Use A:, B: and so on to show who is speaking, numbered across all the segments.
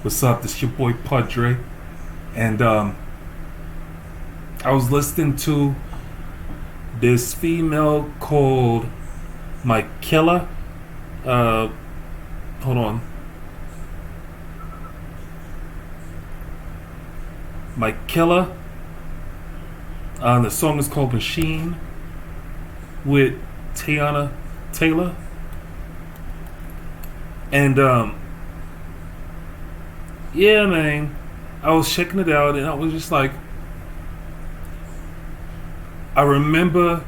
A: What's up? This your boy Podrey, and I was listening to this female called Miquela. Hold on, Miquela. The song is called Machine with Teyana Taylor, and yeah, man, I was checking it out, and I was just like, I remember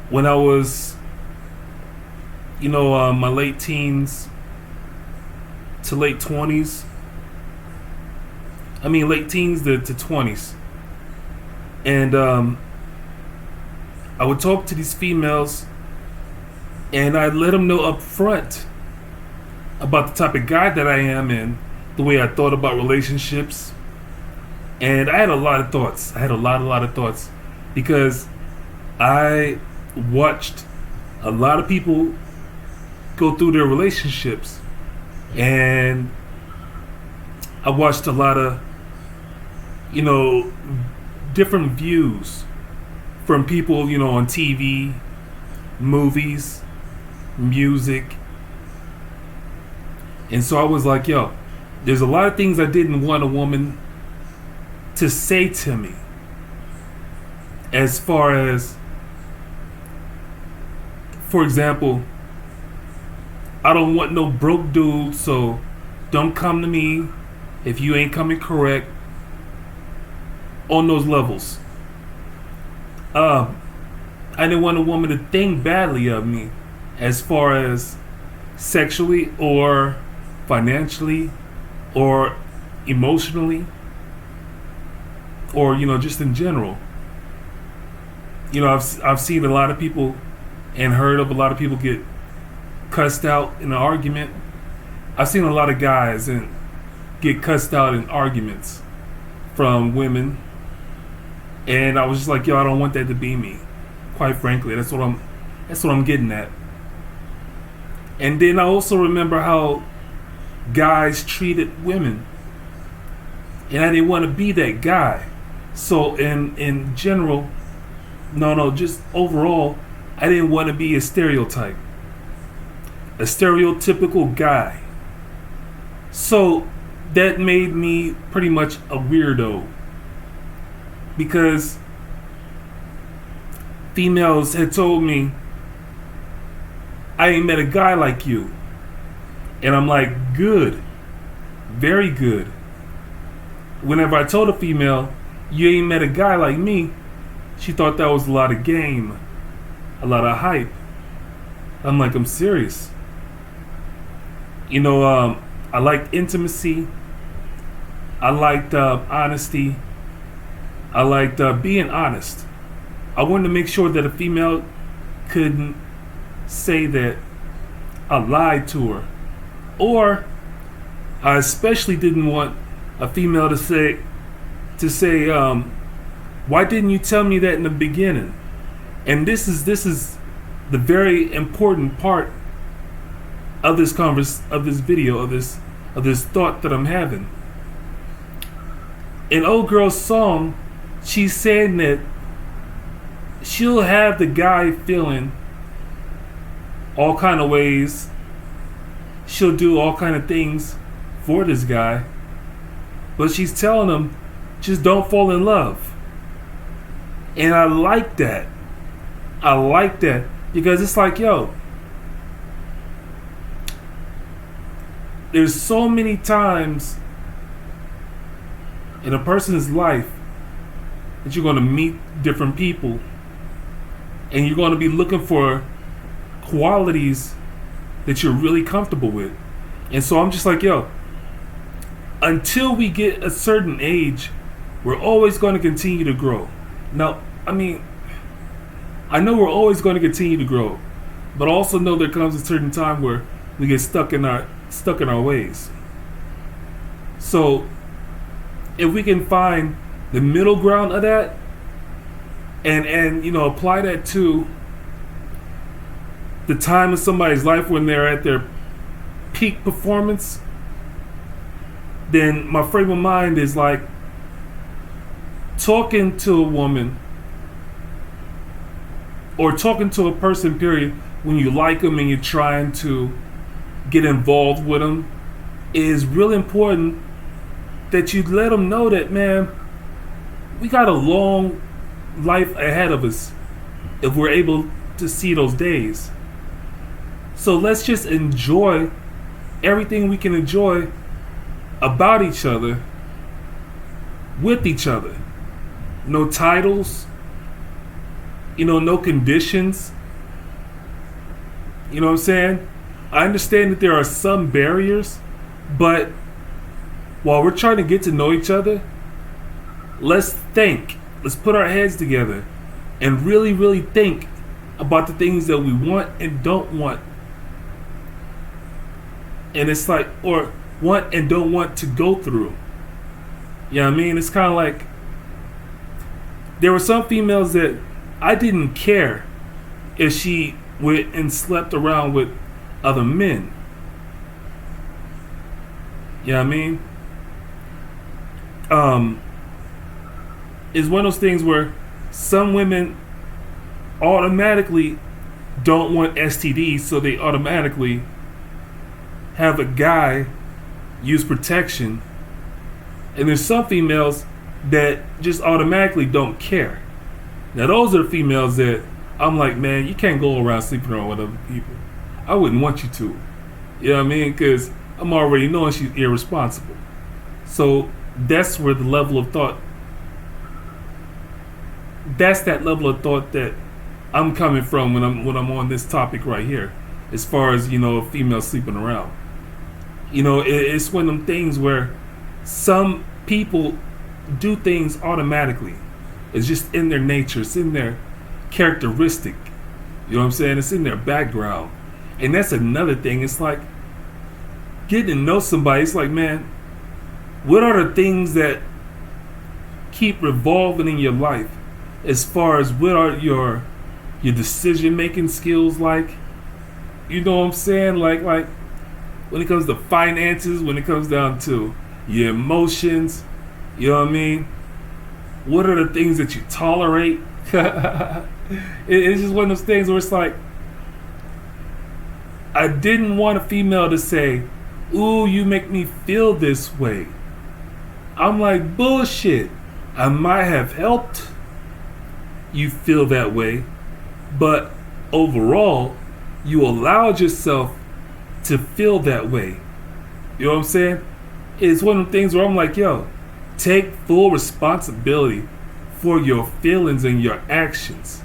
A: when I was, my late teens to late 20s. I mean, late teens to 20s. And I would talk to these females, and I'd let them know up front about the type of guy that I am and the way I thought about relationships. And I had a lot of thoughts. I had a lot of thoughts because I watched a lot of people go through their relationships, and I watched a lot of, different views from people, on TV, movies, music. And so I was like, yo, there's a lot of things I didn't want a woman to say to me. As far as, for example, I don't want no broke dude, so don't come to me if you ain't coming correct on those levels. I didn't want a woman to think badly of me as far as sexually or financially or emotionally or just in general. I've seen a lot of people and heard of a lot of people get cussed out in an argument. I've seen a lot of guys and get cussed out in arguments from women, and I was just like, yo, I don't want that to be me. Quite frankly, that's what I'm getting at. And then I also remember how guys treated women, and I didn't want to be that guy. So in general, just overall, I didn't want to be a stereotype, a stereotypical guy. So that made me pretty much a weirdo, because females had told me, I ain't met a guy like you. And I'm like, good, very good. Whenever I told a female, you ain't met a guy like me, she thought that was a lot of game, a lot of hype. I'm like, I'm serious. I liked intimacy. I liked honesty. I liked being honest. I wanted to make sure that a female couldn't say that I lied to her. Or I especially didn't want a female to say, why didn't you tell me that in the beginning? And this is the very important part of this video, of this thought that I'm having. In old girl's song, she's saying that she'll have the guy feeling all kind of ways. She'll do all kind of things for this guy, but she's telling him, just don't fall in love. And I like that. I like that because it's like, yo, there's so many times in a person's life that you're going to meet different people, and you're going to be looking for qualities that you're really comfortable with. And so I'm just like, yo, until we get a certain age, we're always going to continue to grow. Now, I know we're always going to continue to grow, but also know there comes a certain time where we get stuck in our ways. So if we can find the middle ground of that and apply that to the time of somebody's life when they're at their peak performance, then my frame of mind is like talking to a woman or talking to a person, period, when you like them and you're trying to get involved with them, is really important that you let them know that, man, we got a long life ahead of us if we're able to see those days. So let's just enjoy everything we can enjoy about each other, with each other. No titles, no conditions. You know what I'm saying? I understand that there are some barriers, but while we're trying to get to know each other, let's think. Let's put our heads together and really, really think about the things that we want and don't want. And it's like, or want and don't want to go through. You know what I mean? It's kind of like, there were some females that I didn't care if she went and slept around with other men. You know what I mean? It's one of those things where some women automatically don't want STDs, so they automatically have a guy use protection. And there's some females that just automatically don't care. Now those are the females that I'm like, man, you can't go around sleeping around with other people. I wouldn't want you to. You know what I mean? Because I'm already knowing she's irresponsible. So that's where the level of thought, that's that level of thought that I'm coming from when I'm on this topic right here, as far as, a female sleeping around. It's one of them things where some people do things automatically. It's just in their nature. It's in their characteristic. You know what I'm saying? It's in their background. And that's another thing. It's like getting to know somebody. It's like, man, what are the things that keep revolving in your life, as far as what are your decision-making skills like? You know what I'm saying? Like when it comes to finances, when it comes down to your emotions, you know what I mean? What are the things that you tolerate? It's just one of those things where it's like, I didn't want a female to say, ooh, you make me feel this way. I'm like, bullshit. I might have helped you feel that way, but overall, you allowed yourself to feel that way. You know what I'm saying? It's one of the things where I'm like, yo, take full responsibility for your feelings and your actions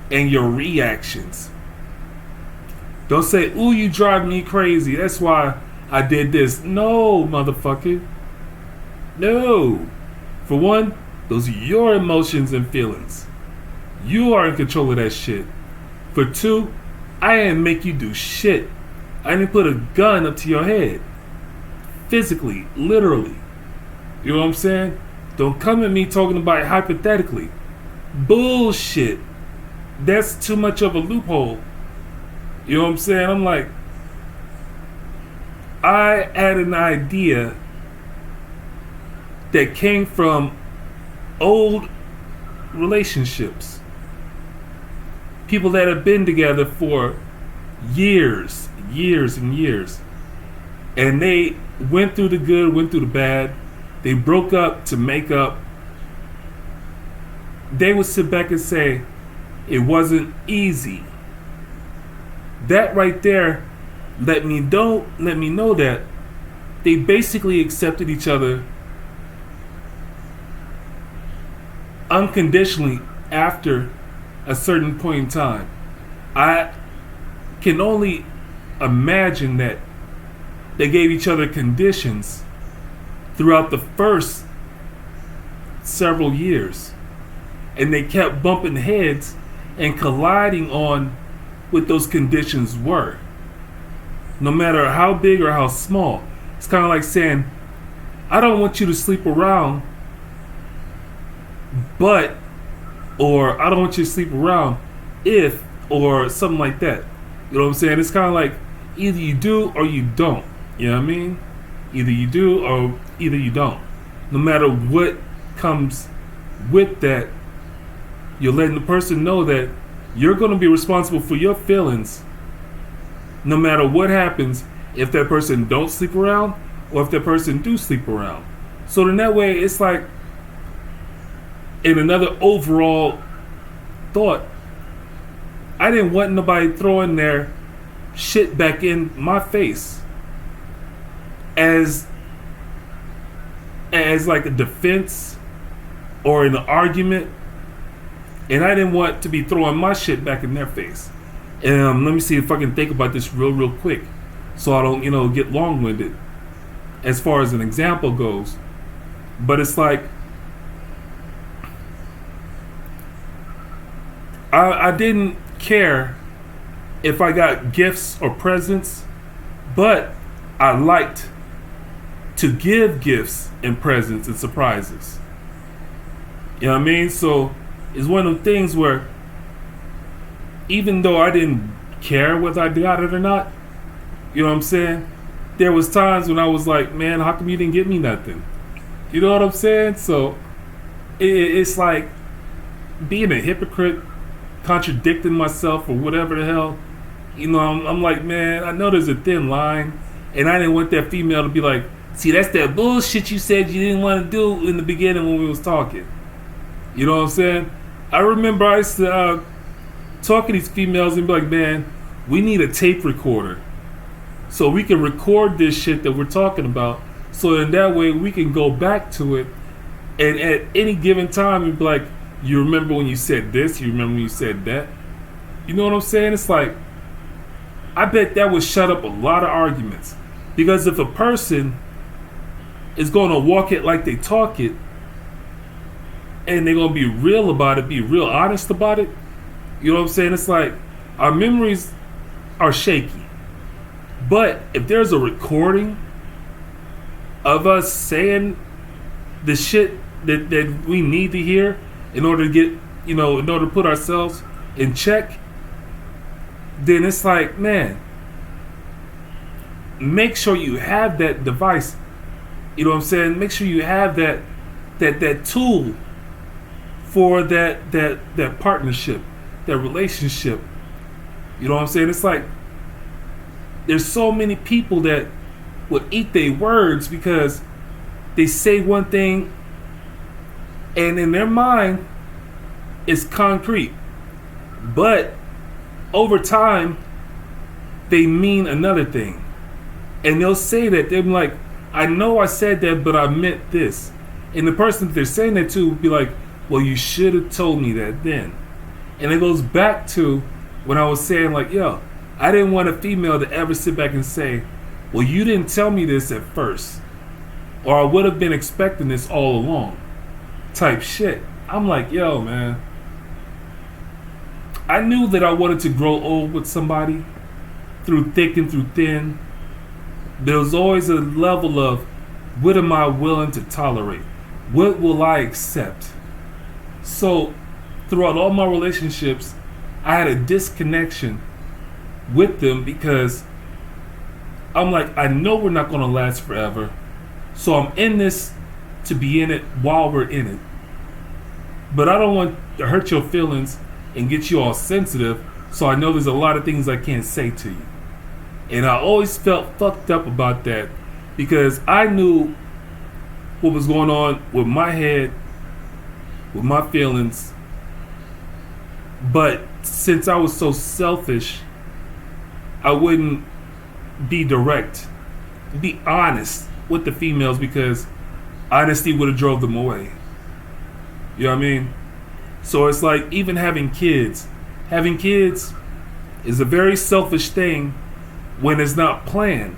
A: and your reactions. Don't say, ooh, you drive me crazy, that's why I did this. No, motherfucker. No. For one, those are your emotions and feelings. You are in control of that shit. For two, I didn't make you do shit. I didn't put a gun up to your head. Physically, literally. You know what I'm saying? Don't come at me talking about it hypothetically. Bullshit. That's too much of a loophole. You know what I'm saying? I'm like, I had an idea that came from old relationships. People that have been together for years and years. And they went through the good, went through the bad. They broke up to make up. They would sit back and say, it wasn't easy. That right there let me know that they basically accepted each other unconditionally after a certain point in time. I can only imagine that they gave each other conditions throughout the first several years, and they kept bumping heads and colliding on what those conditions were, no matter how big or how small. It's kind of like saying, I don't want you to sleep around, or I don't want you to sleep around if, or something like that. You know what I'm saying? It's kind of like, either you do or you don't. You know what I mean? Either you do or either you don't. No matter what comes with that, you're letting the person know that you're going to be responsible for your feelings no matter what happens, if that person don't sleep around or if that person do sleep around. So then that way it's like, in another overall thought, I didn't want nobody throwing their shit back in my face as like a defense or an argument, and I didn't want to be throwing my shit back in their face. And let me see if I can think about this real quick, so I don't get long-winded as far as an example goes. But it's like, I didn't care if I got gifts or presents, but I liked to give gifts and presents and surprises. You know what I mean? So it's one of the things where, even though I didn't care whether I got it or not, you know what I'm saying? There was times when I was like, man, how come you didn't get me nothing? You know what I'm saying? So it's like being a hypocrite, contradicting myself or whatever the hell. I'm like, man, I know there's a thin line, and I didn't want that female to be like, see, that's that bullshit you said you didn't want to do in the beginning when we was talking. You know what I'm saying? I remember I used to talk to these females and be like, man, we need a tape recorder so we can record this shit that we're talking about, so in that way we can go back to it, and at any given time and be like, you remember when you said this, you remember when you said that. You know what I'm saying? It's like, I bet that would shut up a lot of arguments, because if a person is going to walk it like they talk it, and they're going to be real about it, be real honest about it, you know what I'm saying? It's like, our memories are shaky. But if there's a recording of us saying the shit that we need to hear in order to get, in order to put ourselves in check, then it's like, man, make sure you have that device. You know what I'm saying? Make sure you have that tool for that partnership, that relationship. You know what I'm saying? It's like, there's so many people that would eat their words because they say one thing and in their mind it's concrete, but over time they mean another thing, and they'll say that they're like, I know I said that, but I meant this. And the person that they're saying that to will be like, well, you should have told me that then. And it goes back to when I was saying, like, yo, I didn't want a female to ever sit back and say, well, you didn't tell me this at first, or I would have been expecting this all along, type shit. I'm like, yo, man, I knew that I wanted to grow old with somebody through thick and through thin. There was always a level of, what am I willing to tolerate? What will I accept? So throughout all my relationships, I had a disconnection with them, because I'm like, I know we're not going to last forever, so I'm in this to be in it while we're in it. But I don't want to hurt your feelings and get you all sensitive, so I know there's a lot of things I can't say to you. And I always felt fucked up about that, because I knew what was going on with my head, with my feelings. But since I was so selfish, I wouldn't be direct, be honest with the females, because honesty would have drove them away. You know what I mean? So it's like, even having kids is a very selfish thing when it's not planned.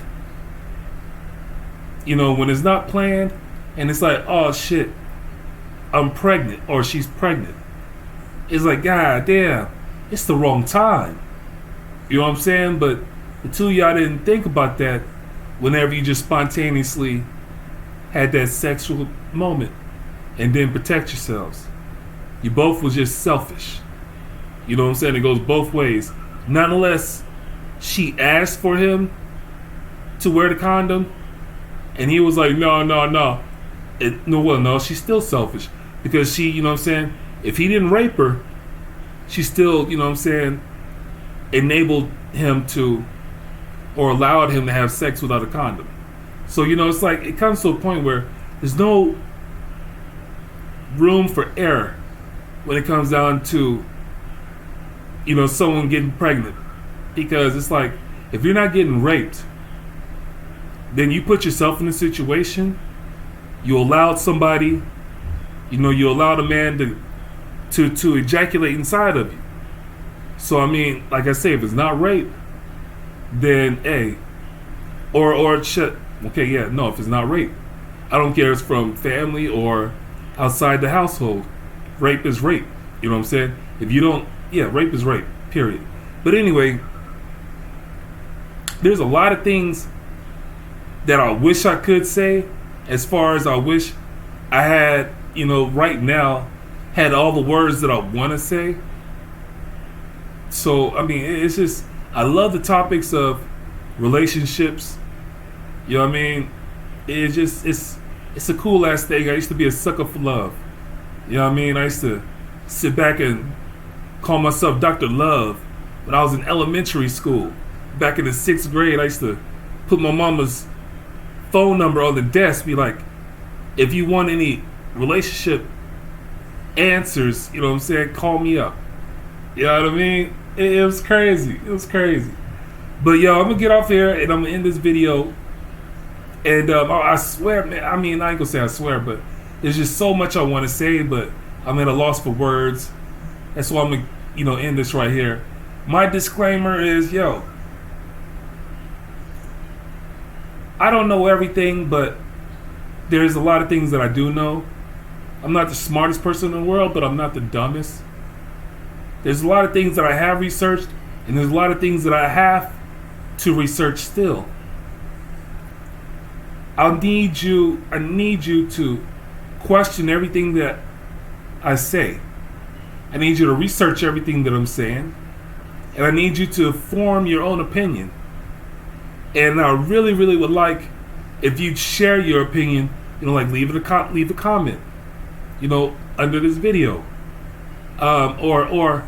A: When it's not planned and it's like, oh shit, I'm pregnant, or she's pregnant. It's like, god damn, it's the wrong time. You know what I'm saying? But the two of y'all didn't think about that whenever you just spontaneously had that sexual moment and didn't protect yourselves. You both was just selfish. You know what I'm saying? It goes both ways. Not unless she asked for him to wear the condom, And he was like, no, no, no. No, she's still selfish. Because she, you know what I'm saying, if he didn't rape her, she still, you know what I'm saying, enabled him to, or allowed him to have sex without a condom. So, you know, it's like, it comes to a point where there's no room for error when it comes down to, you know, someone getting pregnant. Because it's like, if you're not getting raped, then you put yourself in a situation, you allowed somebody, you know, you allowed a man to ejaculate inside of you. So, I mean, like I say, if it's not rape, then, hey, or shit, okay, yeah, no, if it's not rape, I don't care if it's from family or outside the household, rape is rape. You know what I'm saying? If you don't, yeah, rape is rape, period. But anyway, there's a lot of things that I wish I could say, as far as I wish I had, you know, right now, had all the words that I want to say. So, I mean, it's just, I love the topics of relationships. You know what I mean? It's just, it's a cool ass thing. I used to be a sucker for love. You know what I mean? I used to sit back and call myself Dr. Love when I was in elementary school. Back in the 6th grade, I used to put my mama's phone number on the desk, be like, if you want any relationship answers, you know what I'm saying, call me up. You know what I mean? It was crazy. It was crazy. But yo, I'm gonna get off here and I'm gonna end this video. And I swear, man, I mean, I ain't gonna say I swear, but there's just so much I want to say, but I'm at a loss for words. That's why I'm gonna, you know, end this right here. My disclaimer is, yo, I don't know everything, but there's a lot of things that I do know. I'm not the smartest person in the world, but I'm not the dumbest. There's a lot of things that I have researched, and there's a lot of things that I have to research still. I need you to question everything that I say. I need you to research everything that I'm saying, and I need you to form your own opinion. And I really, really would like if you'd share your opinion, you know, like leave a comment, you know, under this video, or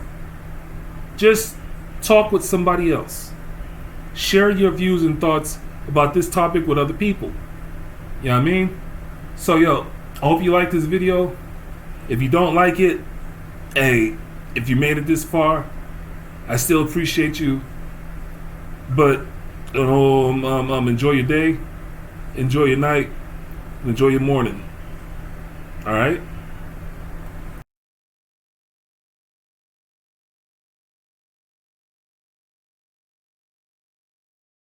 A: just talk with somebody else. Share your views and thoughts about this topic with other people. You know what I mean? So, yo, I hope you like this video. If you don't like it, hey, if you made it this far, I still appreciate you. But enjoy your day, enjoy your night, enjoy your morning. All right?